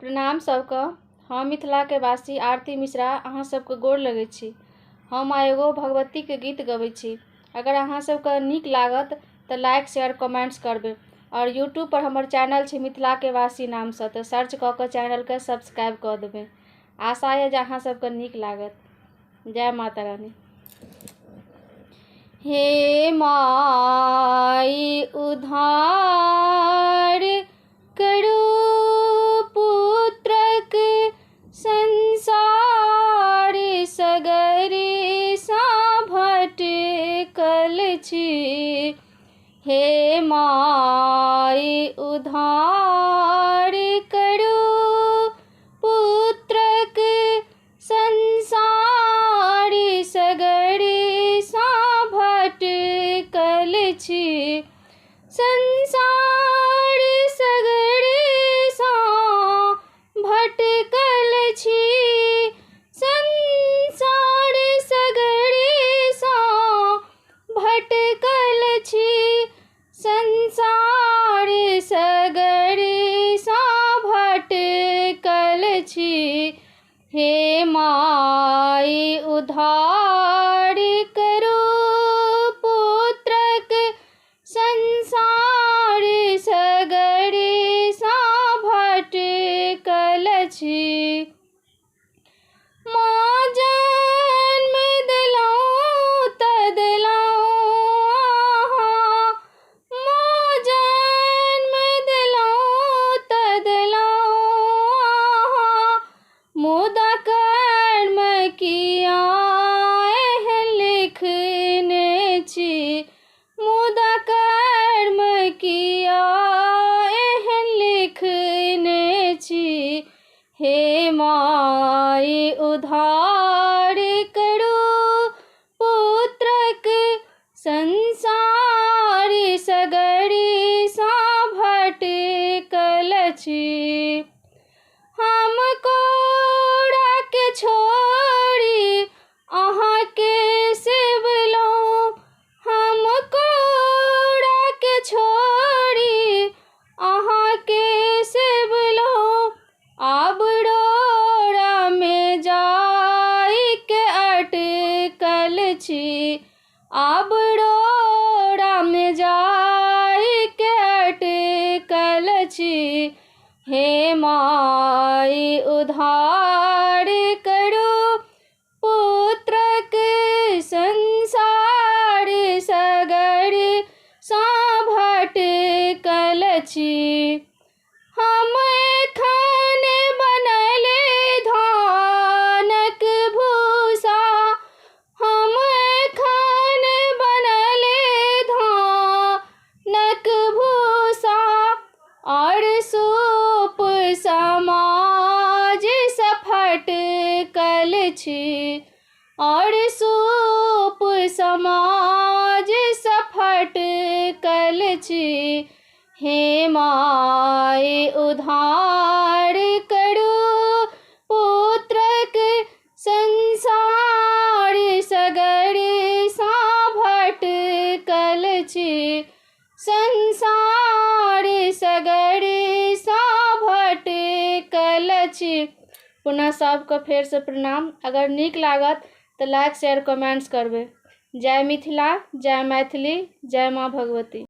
प्रणाम सबके। हम मिथिला के वासी आरती मिश्रा अहाँ सबके गोर लगै छी। हम एगो भगवती के गीत गबै छी। अगर अहाँ सबके नीक लागत तो लाइक शेयर कमेंट्स करबे। और यूट्यूब पर हमर चैनल छै मिथिला के वासी नाम से, तो सर्च क के चैनल के सब्सक्राइब कर देबे। आशा है जे अहाँ सबके नीक लागत। जय माता रानी। हे माई उद्धार करू पुत्रक संसार सगरे सा भटकल छी। हे माई उद्धार करू पुत्रक संसार सगरे सा भटकल छी। संसार सगरे सा भटकल छी। संसार सगरे सा भटकल छी। संसार सगरे सा भटकल छी। हे माई उद्धार करू पुत्रक संसार सगरे सा भटकल छी। माँ जन्म दिलाऊं त दिलाऊं, माँ जन्म दिलाऊं त दिलाऊं, मुदा कर्म किया एहन लिखने छी। मुदा कर्म किया एहन लिखने छी। हे माई उद्धार करू पुत्रक संसार सगरे सा भटकल छी। हम कोड़ा के छोड़ी अहाँ के सेवलौं, हम कोड़ा के छोड़ी अहाँ के सेवलौं, आब डोरा में जाई के अटकल छी। आब डोरा में जाई के अटकल छी। हे माई उद्धार करू पुत्रक संसार सगरे सा भटकल छी। हम एखन बनले धानक भूसा, हम एखन बनले धानक भूसा, और सूप समाज से फटकल छी। और सूप समाज से फटकल छी। हे माई उद्धार करू पुत्रक संसार सगरे सा भटकल छी। संसार सगरे सा भटकल छी। पुनः सबके फेर से प्रणाम। अगर नीक लागत तो लाइक शेयर कमेंट्स करबे। जय मिथिला, जय मैथिली, जय माँ भगवती।